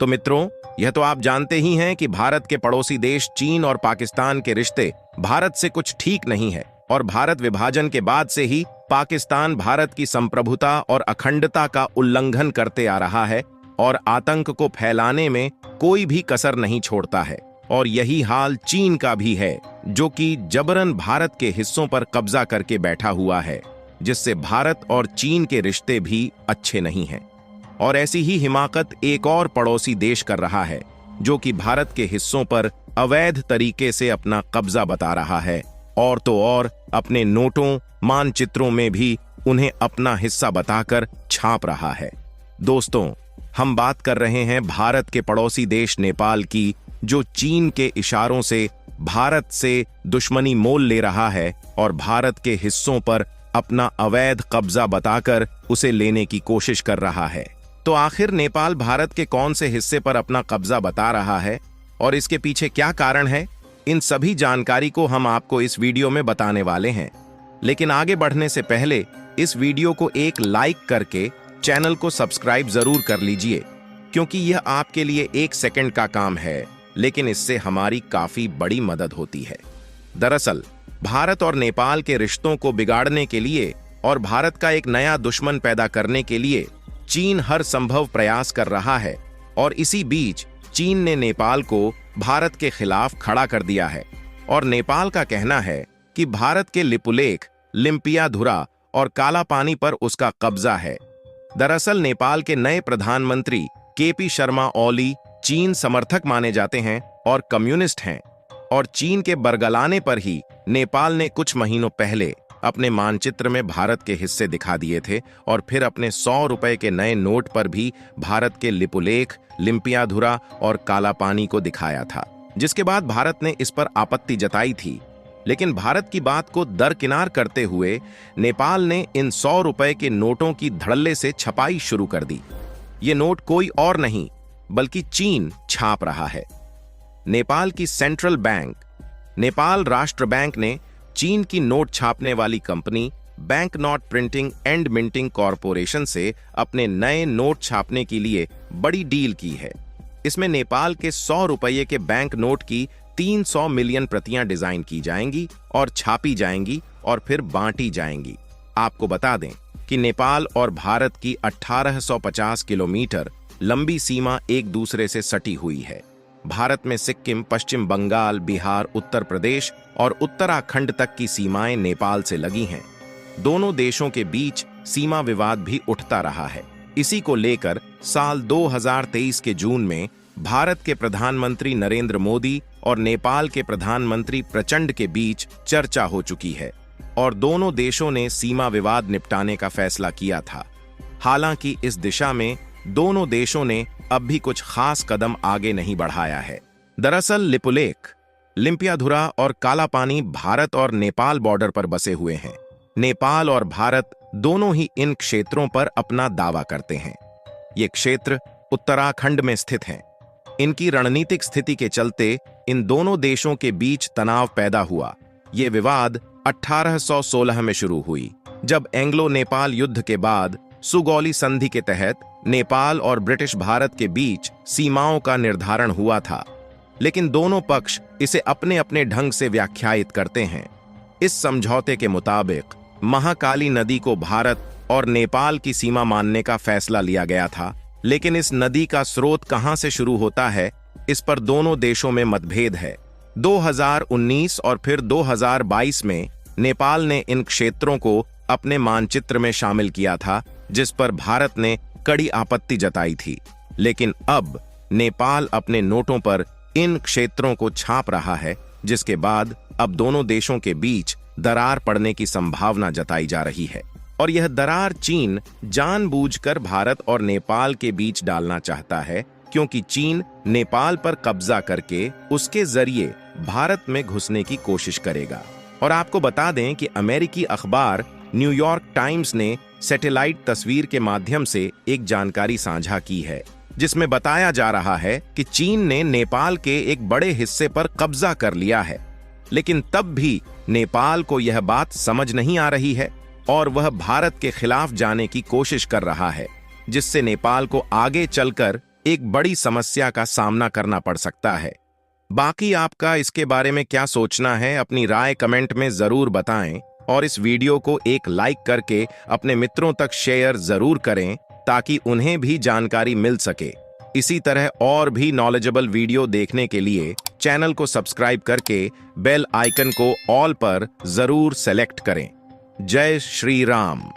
तो मित्रों, यह तो आप जानते ही हैं कि भारत के पड़ोसी देश चीन और पाकिस्तान के रिश्ते भारत से कुछ ठीक नहीं है और भारत विभाजन के बाद से ही पाकिस्तान भारत की संप्रभुता और अखंडता का उल्लंघन करते आ रहा है और आतंक को फैलाने में कोई भी कसर नहीं छोड़ता है। और यही हाल चीन का भी है, जो कि जबरन भारत के हिस्सों पर कब्जा करके बैठा हुआ है, जिससे भारत और चीन के रिश्ते भी अच्छे नहीं हैं। और ऐसी ही हिमाकत एक और पड़ोसी देश कर रहा है, जो कि भारत के हिस्सों पर अवैध तरीके से अपना कब्जा बता रहा है और तो और अपने नोटों, मानचित्रों में भी उन्हें अपना हिस्सा बताकर छाप रहा है। दोस्तों, हम बात कर रहे हैं भारत के पड़ोसी देश नेपाल की, जो चीन के इशारों से भारत से दुश्मनी मोल ले रहा है और भारत के हिस्सों पर अपना अवैध कब्जा बताकर उसे लेने की कोशिश कर रहा है। तो आखिर नेपाल भारत के कौन से हिस्से पर अपना कब्जा बता रहा है और इसके पीछे क्या कारण है, इन सभी जानकारी को हम आपको इस वीडियो में बताने वाले हैं। लेकिन आगे बढ़ने से पहले इस वीडियो को एक लाइक करके चैनल को सब्सक्राइब जरूर कर लीजिए, क्योंकि यह आपके लिए 1 सेकंड का काम है, लेकिन इससे हमारी काफी बड़ी मदद होती है। दरअसल भारत और नेपाल के रिश्तों को बिगाड़ने के लिए और भारत का एक नया दुश्मन पैदा करने के लिए चीन हर संभव प्रयास कर रहा है और इसी बीच चीन ने नेपाल को भारत के खिलाफ खड़ा कर दिया है। और नेपाल का कहना है कि भारत के लिपुलेख, लिम्पियाधुरा और काला पानी पर उसका कब्जा है। दरअसल नेपाल के नए प्रधानमंत्री केपी शर्मा ओली चीन समर्थक माने जाते हैं और कम्युनिस्ट हैं, और चीन के बरगलाने पर ही नेपाल ने कुछ महीनों पहले अपने मानचित्र में भारत के हिस्से दिखा दिए थे और फिर अपने 100 रुपए के नए नोट पर भी भारत के लिपुलेख, लिम्पियाधुरा और काला पानी को दिखाया था, जिसके बाद भारत ने इस पर आपत्ति जताई थी। लेकिन भारत की बात को दरकिनार करते हुए नेपाल ने इन 100 रुपए के नोटों की धड़ल्ले से छपाई शुरू कर दी। ये नोट कोई और नहीं बल्कि चीन छाप रहा है। नेपाल की सेंट्रल बैंक, नेपाल राष्ट्र बैंक ने चीन की नोट छापने वाली company bank note printing and minting corporation से अपने नए नोट छापने के लिए बड़ी डील की है। इसमें नेपाल के 100 रुपये के बैंक नोट की 300 मिलियन प्रतियां डिजाइन की जाएंगी और छापी जाएंगी और फिर बांटी जाएंगी। आपको बता दें कि नेपाल और भारत की 1850 किलोमीटर लंबी सीमा एक दूसरे से सटी हुई है। भारत में सिक्किम, पश्चिम बंगाल, बिहार, उत्तर प्रदेश और उत्तराखंड तक की सीमाएं नेपाल से लगी हैं। दोनों देशों के बीच सीमा विवाद भी उठता रहा है। इसी को लेकर साल 2023 के जून में भारत के प्रधानमंत्री नरेंद्र मोदी और नेपाल के प्रधानमंत्री प्रचंड के बीच चर्चा हो चुकी है और दोनों देशों ने सीमा विवाद निपटाने का फैसला किया था। हालांकि इस दिशा में दोनों देशों ने अब भी कुछ खास कदम आगे नहीं बढ़ाया है। दरअसल लिपुलेख, लिम्पियाधुरा और काला पानी भारत और नेपाल बॉर्डर पर बसे हुए हैं। नेपाल और भारत दोनों ही इन क्षेत्रों पर अपना दावा करते हैं। ये क्षेत्र उत्तराखंड में स्थित हैं। इनकी रणनीतिक स्थिति के चलते इन दोनों देशों के बीच तनाव पैदा हुआ। ये विवाद 1816 में शुरू हुई, जब एंग्लो नेपाल युद्ध के बाद सुगौली संधि के तहत नेपाल और ब्रिटिश भारत के बीच सीमाओं का निर्धारण हुआ था। लेकिन दोनों पक्ष इसे अपने अपने ढंग से व्याख्यायित करते हैं। इस समझौते के मुताबिक महाकाली नदी को भारत और नेपाल की सीमा मानने का फैसला लिया गया था, लेकिन इस नदी का स्रोत कहां से शुरू होता है, इस पर दोनों देशों में मतभेद है। 2019 और फिर 2022 में नेपाल ने इन क्षेत्रों को अपने मानचित्र में शामिल किया था, जिस पर भारत ने कड़ी आपत्ति जताई थी। लेकिन अब नेपाल अपने नोटों पर इन क्षेत्रों को छाप रहा है, जिसके बाद अब दोनों देशों के बीच दरार पड़ने की संभावना जताई जा रही है। और यह दरार चीन जानबूझकर भारत और नेपाल के बीच डालना चाहता है, क्योंकि चीन नेपाल पर कब्जा करके उसके जरिए भारत में घुसने की कोशिश करेगा। और आपको बता दें कि अमेरिकी अखबार न्यूयॉर्क टाइम्स ने सैटेलाइट तस्वीर के माध्यम से एक जानकारी साझा की है, जिसमें बताया जा रहा है कि चीन ने नेपाल के एक बड़े हिस्से पर कब्जा कर लिया है। लेकिन तब भी नेपाल को यह बात समझ नहीं आ रही है और वह भारत के खिलाफ जाने की कोशिश कर रहा है, जिससे नेपाल को आगे चलकर एक बड़ी समस्या का सामना करना पड़ सकता है। बाकी आपका इसके बारे में क्या सोचना है, अपनी राय कमेंट में जरूर बताएं और इस वीडियो को एक लाइक करके अपने मित्रों तक शेयर जरूर करें ताकि उन्हें भी जानकारी मिल सके। इसी तरह और भी नॉलेजेबल वीडियो देखने के लिए चैनल को सब्सक्राइब करके बेल आइकन को ऑल पर जरूर सेलेक्ट करें। जय श्री राम।